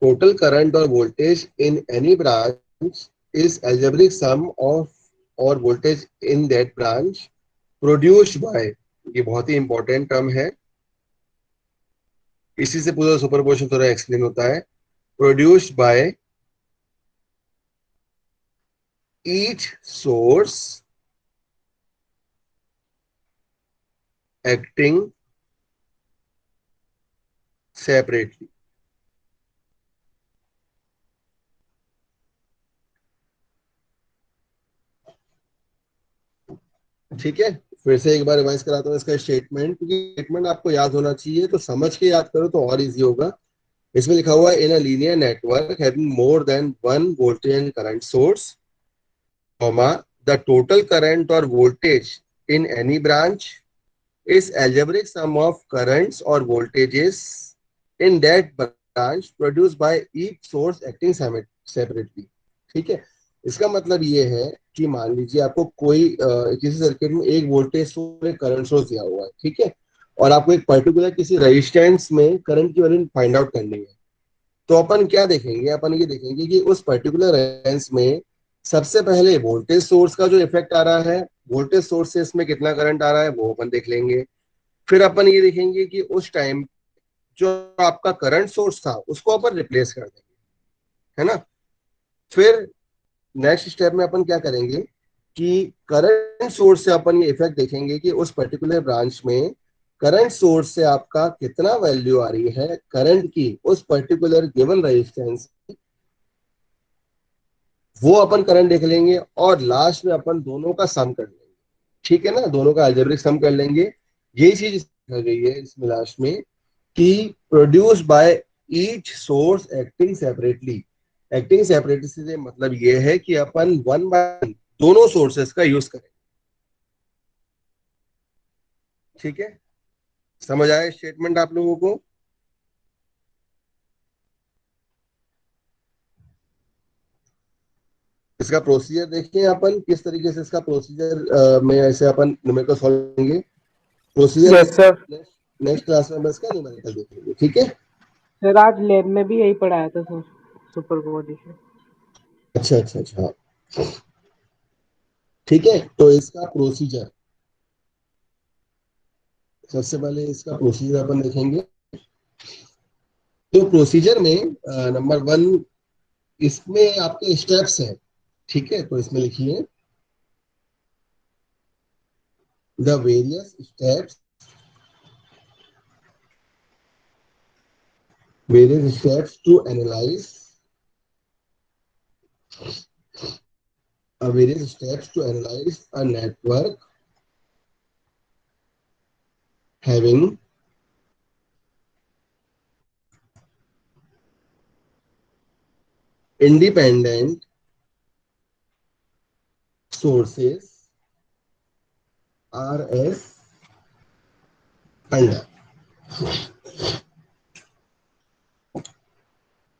total current और voltage in any branch is algebraic sum of और voltage in that branch produced by, ये बहुत ही important term है, इसी से पूरा सुपरपोजिशन थोड़ा एक्सप्लेन होता है, produced by each source acting separately, ठीक है। फिर से एक बार रिवाइज कराता हूँ इसका स्टेटमेंट, क्योंकि स्टेटमेंट आपको याद होना चाहिए, तो समझ के याद करो तो और इजी होगा। इसमें लिखा हुआ है in a linear network having more than one voltage and current source, comma the total current और voltage in any branch is algebraic sum of currents or voltages in that branch produced by each source acting separately, ठीक है। इसका मतलब ये है कि मान लीजिए आपको कोई किसी सर्किट में एक वोल्टेज सोर्स एक करंट सोर्स दिया हुआ है, ठीक है, और आपको एक पर्टिकुलर किसी रेजिस्टेंस में करंट की वैल्यू फाइंड आउट करनी है, तो अपन क्या देखेंगे, अपन ये देखेंगे कि उस पर्टिकुलर रेजिस्टेंस में सबसे पहले वोल्टेज सोर्स का जो इफेक्ट आ रहा है, वोल्टेज सोर्स से इसमें कितना करंट आ रहा है वो अपन देख लेंगे। फिर अपन ये देखेंगे कि उस टाइम जो आपका करंट सोर्स था उसको अपन रिप्लेस कर देंगे, है ना। फिर नेक्स्ट स्टेप में अपन क्या करेंगे कि करंट सोर्स से अपन ये इफेक्ट देखेंगे कि उस पर्टिकुलर ब्रांच में करंट सोर्स से आपका कितना वैल्यू आ रही है करंट की उस पर्टिकुलर गिवन रेजिस्टेंस, वो अपन करंट देख लेंगे, और लास्ट में अपन दोनों का सम कर लेंगे, ठीक है ना, दोनों का अलजेब्रिक सम कर लेंगे। यही चीज लिखा गई है इसमें लास्ट में कि produce by each source acting separately, acting separately से मतलब ये है कि अपन वन बाय दोनों सोर्सेस का यूज करें। ठीक है, समझ आया स्टेटमेंट आप लोगों को? इसका प्रोसीजर देखिए अपन किस तरीके से इसका प्रोसीजर में ऐसे अपन न्यूमेरिकल सॉल्व करेंगे। Procedure yes sir. Next next class में बस का न्यूमेरिकल देखेंगे। ठीक है, सर आज लैब में भी यही पढ़ाया था सर, सुपरपोजिशन। अच्छा अच्छा अच्छा, हाँ। ठीक है, तो इसका प्रोसीजर, सबसे पहले इसका प्रोसीजर अपन देखेंगे। तो प्रोसीजर में नंबर वन, इसमें आपके स्टेप्स हैं। ठीक है, तो इसमें लिखिए the various steps to analyse various steps to analyze a network having independent sources RS under.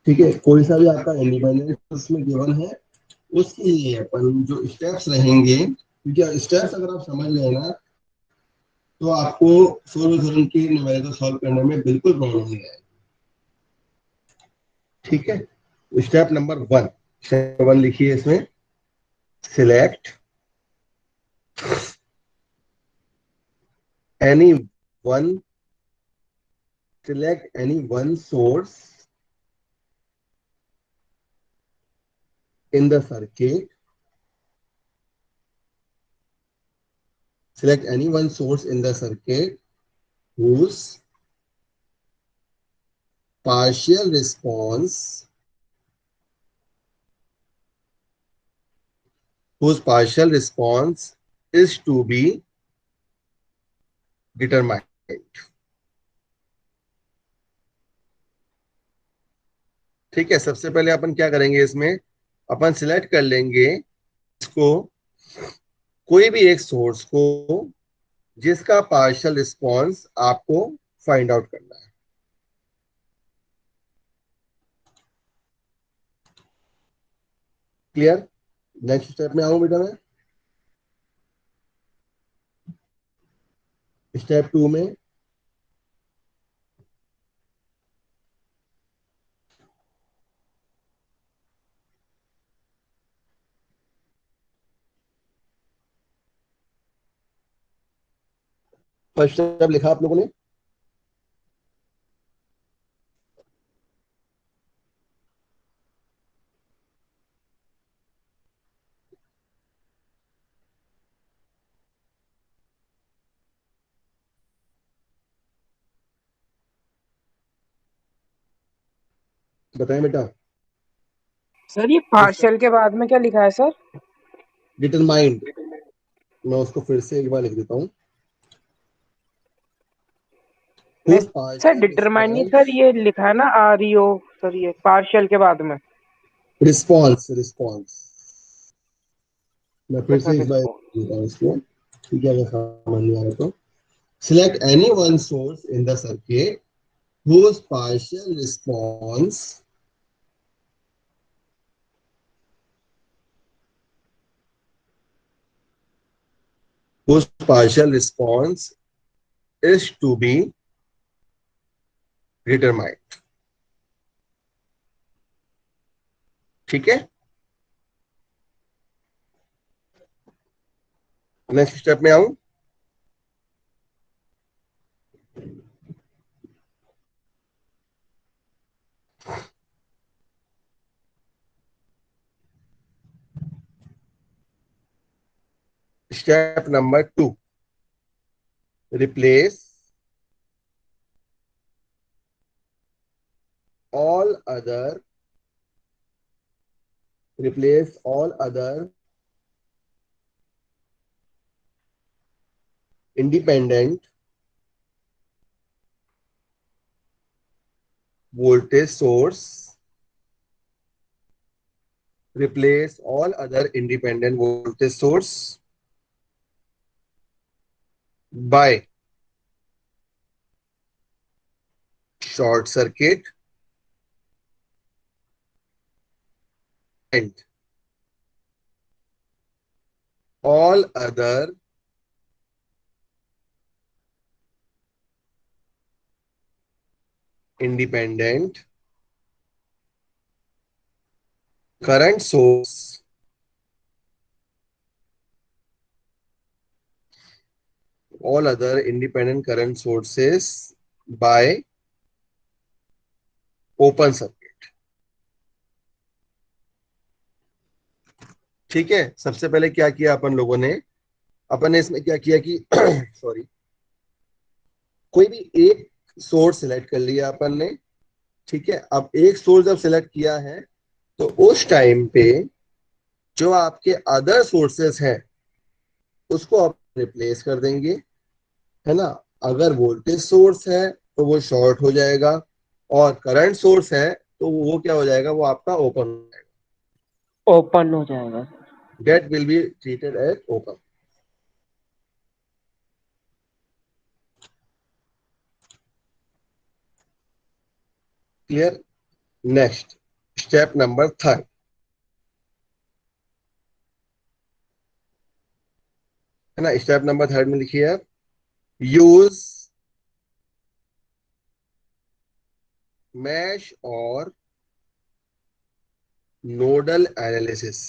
ठीक है, कोई सा भी आपका इंडिपेंडेंट सोर्स में गिवन है, उसके लिए अपन जो स्टेप्स रहेंगे, क्योंकि स्टेप्स अगर आप समझ लें ना, तो आपको सोल्यूशन की न्यूमेरिकल सॉल्व करने में बिल्कुल प्रॉब्लम नहीं आएगी। ठीक है, step number one, step one लिखिए इसमें, select any one select any one source in the circuit. Select any one source in the circuit whose partial response is to be determined. ठीक है, सबसे पहले अपन क्या करेंगे, इसमें अपन सिलेक्ट कर लेंगे इसको, कोई भी एक सोर्स को जिसका पार्शियल रिस्पॉन्स आपको फाइंड आउट करना है। क्लियर? नेक्स्ट स्टेप में आऊं बेटा मैं, स्टेप टू में फर्स्ट स्टेप लिखा आप लोगों ने, बताएं बेटा। सर ये पार्शियल के बाद में क्या लिखा है सर? डिटरमाइंड, मैं उसको फिर से एक बार लिख देता हूँ, नहीं whose सर, partial डिटरमाइन नहीं response सर, ये लिखा है ना REO सर, ये पार्शियल के बाद में। रिस्पॉन्स रिस्पॉन्स मैं अच्छा फिर सर, से एक बार रिस्पॉन्स। देता हूँ इसको। ठीक है, अगर समझ नहीं आ रहा तो select any one source in the circuit whose partial response is to be determined। ठीक है, नेक्स्ट स्टेप में आऊं, step number two, replace all other replace all other independent voltage source replace all other independent voltage source by short circuit and all other independent current source all other independent current sources by open circuit। ठीक है, सबसे पहले क्या किया अपन लोगों ने, अपन ने इसमें क्या किया कि सॉरी, कोई भी एक सोर्स सिलेक्ट कर लिया अपन ने। ठीक है, अब एक सोर्स जब सिलेक्ट किया है तो उस टाइम पे जो आपके अदर सोर्सेस हैं उसको आप रिप्लेस कर देंगे, है ना। अगर वोल्टेज सोर्स है तो वो शॉर्ट हो जाएगा, और करंट सोर्स है तो वो क्या हो जाएगा, वो आपका ओपन हो जाएगा। ओपन हो जाएगा। That will be treated as open. Clear. Next step number 3, है ना। स्टेप नंबर 3 में लिखिए आप, यूज मैश और nodal analysis.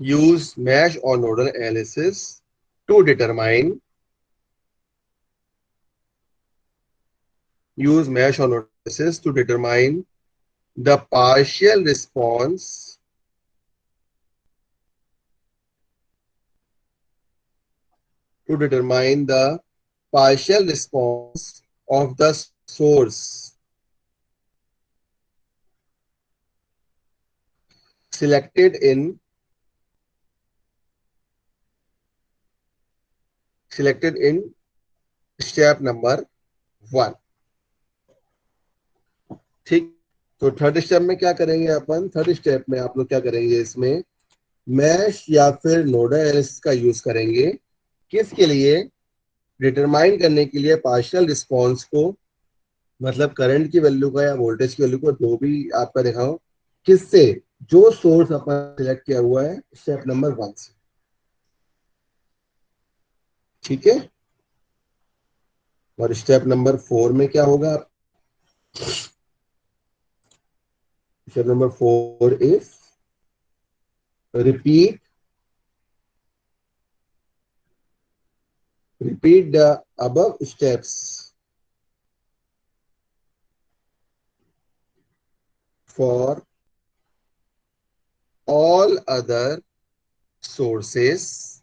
use mesh or nodal analysis to determine the partial response of the source selected in step number 1। ठीक, तो third step में क्या करेंगे अपन, थर्ड स्टेप में आप लोग क्या करेंगे, इसमें मैश या फिर नोडल एनालिसिस का यूज करेंगे। किसके लिए, डिटरमाइन करने के लिए पार्शियल रिस्पॉन्स को, मतलब करंट की वैल्यू का या वोल्टेज की वैल्यू को, जो भी आपका देखा हो, किससे, जो सोर्स अपन सिलेक्ट किया हुआ है स्टेप नंबर 1 से। ठीक है, और स्टेप नंबर 4 में क्या होगा, step number 4 is repeat the above steps for all other sources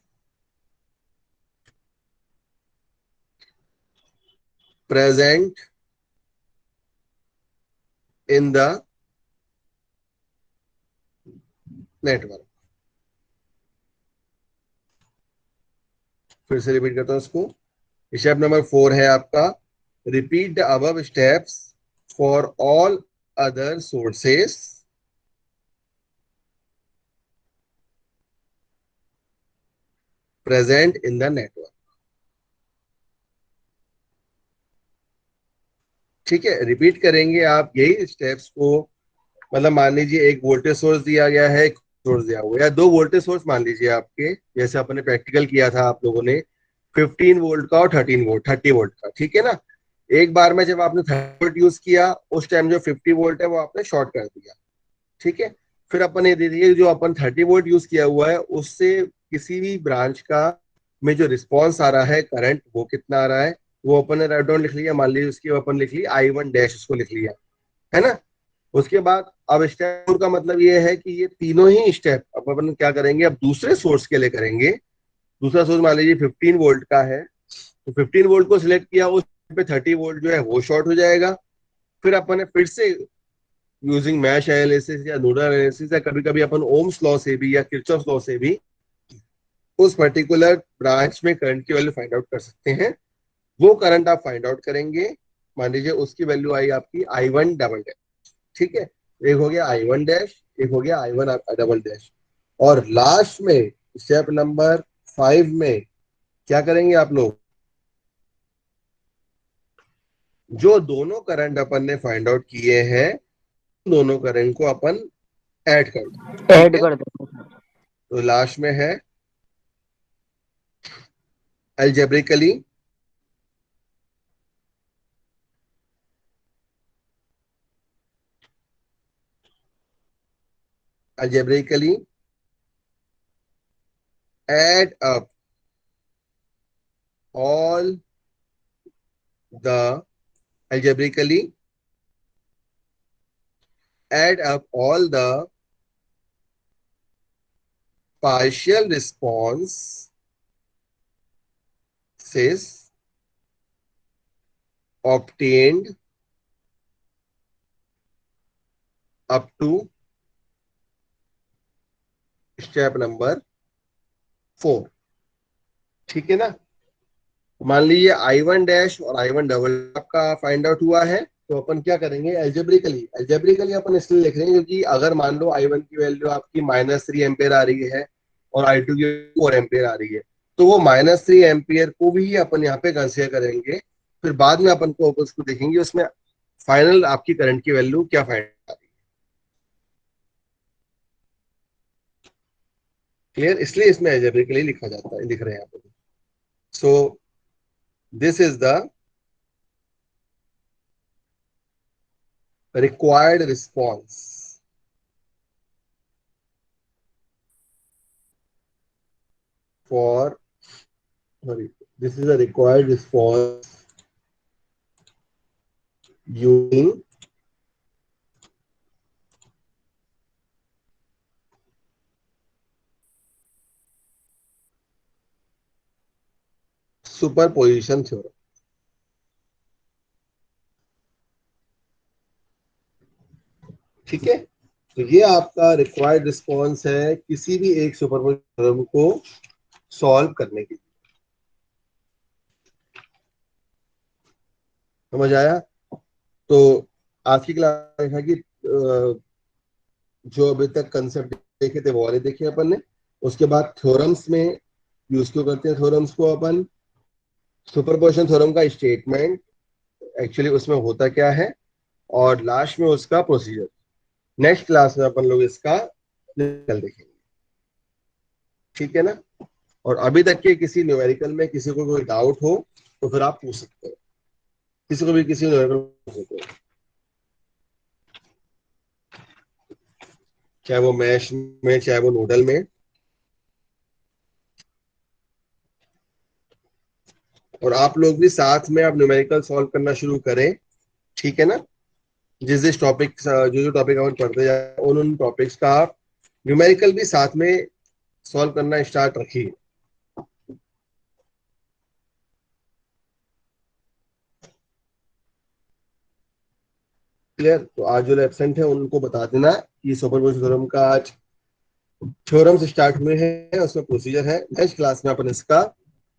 present in the network। फिर से रिपीट करता हूं इसको। स्टेप नंबर 4 है आपका, repeat the above steps for all other sources present in the network. ठीक है, रिपीट करेंगे आप यही स्टेप्स को। मतलब मान लीजिए एक वोल्टेज सोर्स दिया गया है, एक सोर्स दिया हुआ है, या दो वोल्टेज सोर्स मान लीजिए आपके, जैसे अपने प्रैक्टिकल किया था आप लोगों ने, 15 वोल्ट का और 30 वोल्ट का। ठीक है ना, एक बार में जब आपने 30 वोल्ट यूज किया उस टाइम जो 50 वोल्ट है वो आपने शॉर्ट कर दिया। ठीक है, फिर अपन ये दे दिए जो अपन 30 वोल्ट यूज किया हुआ है उससे किसी भी ब्रांच का में जो रिस्पॉन्स आ रहा है करंट, वो कितना आ रहा है, वो अपन ने राइट डाउन लिख लिया। मान लीजिए उसकी अपन लिख लिया I1 डैश, उसको लिख लिया, है ना। उसके बाद अब स्टेप 4 का मतलब ये है कि ये तीनों ही स्टेप अब अपन क्या करेंगे, अब दूसरे सोर्स के लिए करेंगे। दूसरा सोर्स मान लीजिए 15 वोल्ट का है, तो 15 वोल्ट को सिलेक्ट किया, उस पे 30 वोल्ट जो है वो शॉर्ट हो जाएगा। फिर अपन ने फिर से यूजिंग मैश एनालिसिस या नोडल एनालिसिस, या कभी कभी अपन ओम्स लॉ से भी या किरचॉफ लॉ से भी उस पर्टिकुलर ब्रांच में करंट की वैल्यू फाइंड आउट कर सकते हैं। वो करंट आप फाइंड आउट करेंगे, मान लीजिए उसकी वैल्यू आई आपकी I1 डबल डैश। ठीक है, एक हो गया I1 डैश, एक हो गया I1 डबल डैश। और लास्ट में स्टेप नंबर 5 में क्या करेंगे आप लोग, जो दोनों करंट अपन ने फाइंड आउट किए हैं दोनों करंट को अपन ऐड कर दो। ठीक ऐड है, कर देंगे सर। तो लास्ट में है algebraically algebraically add up all the algebraically add up all the partial responses obtained up to step number 4। ठीक है ना। मान लीजिए I1 डैश और I1 डबल आपका फाइंड आउट हुआ है, तो अपन क्या करेंगे, एल्जेब्रिकली एल्जेब्रिकली अपन इसलिए लिख रहे हैं क्योंकि अगर मान लो I1 की वैल्यू आपकी -3 एम्पियर आ रही है और I2 की 4 एम्पियर आ रही है, तो वो -3 एम्पियर को भी अपन यहाँ पे कंसिडर करेंगे। फिर बाद में अपन को उसको देखेंगे उसमें फाइनल आपकी करंट की वैल्यू क्या फाइंड आ रही है। क्लियर, इसलिए इसमें एल्जेब्रिकली लिखा जाता है, लिख रहे हैं आप। So this is the required response for sorry, this is a required response using superposition theorem. ठीक है, तो ये आपका रिक्वायर्ड रिस्पॉन्स है किसी भी एक सुपरपोजिशन थ्योरम को सॉल्व करने के लिए। समझ आया। तो आज की क्लास देखा कि जो अभी तक कंसेप्ट देखे थे वो वाले देखे अपन ने। उसके बाद थ्योरम्स में यूज क्यों करते हैं, थ्योरम्स को अपन सुपरपोजिशन थ्योरम का स्टेटमेंट एक्चुअली उसमें होता क्या है और लास्ट में उसका प्रोसीजर। नेक्स्ट क्लास में अपन लोग इसका कल देखेंगे। ठीक है ना। और अभी तक के किसी न्यूमेरिकल में किसी को कोई डाउट हो तो फिर आप पूछ सकते हो, किसी को भी किसी न्यूमेरिकल पूछ सकते हो, चाहे वो मैश में चाहे वो नोडल में। और आप लोग भी साथ में आप न्यूमेरिकल सॉल्व करना शुरू करें। ठीक है ना। जिस जिस टॉपिक जो जो टॉपिक अपन पढ़ते जाए उन टॉपिक्स का आप न्यूमेरिकल भी साथ में सॉल्व करना स्टार्ट रखिए। क्लियर। तो आज जो एब्सेंट है उनको बता देना कि सुपरपोजिशन थ्योरम का आज थ्योरम्स स्टार्ट हुए हैं, उसमें प्रोसीजर है। नेक्स्ट क्लास में अपन इसका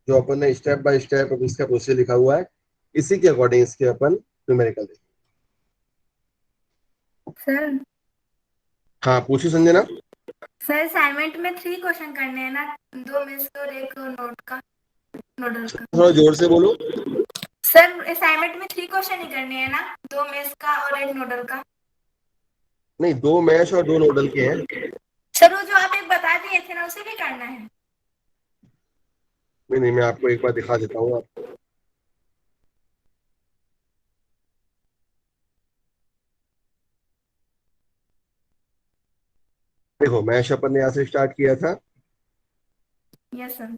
जो अपन ने स्टेप बाय स्टेप इसका प्रोसीजर लिखा हुआ है इसी के अकॉर्डिंग इसके अपन न्यूमेरिकल देखेंगे। सर हाँ पूछिए संजना। सर असाइनमेंट में 3 क्वेश्चन करने हैं ना, 2 मिस और एक नोट का, नोडल का। थोड़ा जोर से बोलो। सर असाइनमेंट में 3 क्वेश्चन ही करने हैं ना, 2 मिस का और एक नोडल का। नहीं, 2 मैश और 2 नोडल के हैं। सर वो जो आप एक बता दिए थे ना उसे भी करना है। नहीं नहीं, मैं आपको एक बार दिखा देता हूँ। आप देखो, मैश अपन ने यहाँ से स्टार्ट किया था। Yes sir.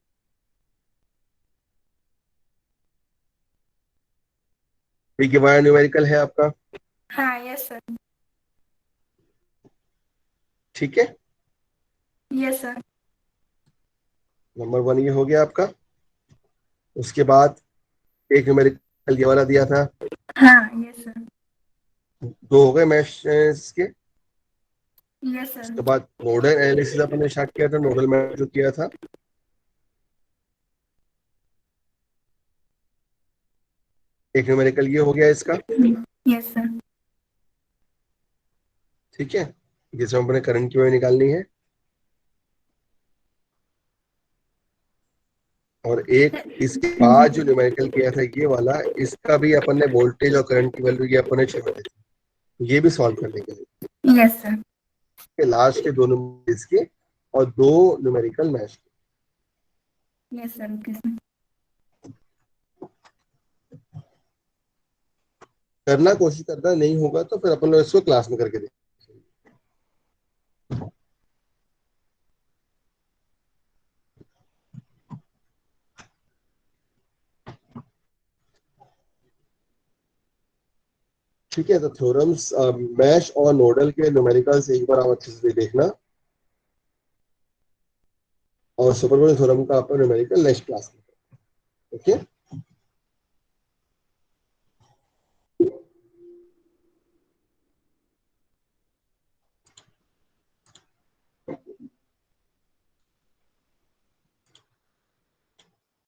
P Y numerical है आपका। हाँ यस सर। ठीक है, यस सर। नंबर 1 ये हो गया आपका। उसके बाद एक न्यूमेरिकल ये वाला दिया था। हाँ यस सर। 2 हो गए मैश के। Yes sir. उसके बाद नोडल एनालिसिस अपन ने स्टार्ट किया था, नोडल मैश जो किया था। एक न्यूमेरिकल ये हो गया इसका। Yes sir. ठीक है, जिसमें अपने करंट की वैल्यू निकालनी है, और एक इसके बाद जो न्यूमेरिकल किया था ये वाला, इसका भी अपन ने वोल्टेज और करंट की वैल्यू ये अपन ने छह दी थी, ये भी सॉल्व करने के लिए। Yes sir. लास्ट के दोनों इसके और दो न्यूमेरिकल मैच के। Yes sir, okay sir. करना कोशिश करना, नहीं होगा तो फिर अपन लोग इसको क्लास में करके देखेंगे। ठीक है, तो थ्योरम्स मैश और नोडल के न्यूमेरिकल्स एक बार आप अच्छे से देखना, और सुपरपोजिशन थ्योरम का अपन न्यूमेरिकल नेक्स्ट क्लास में। ओके।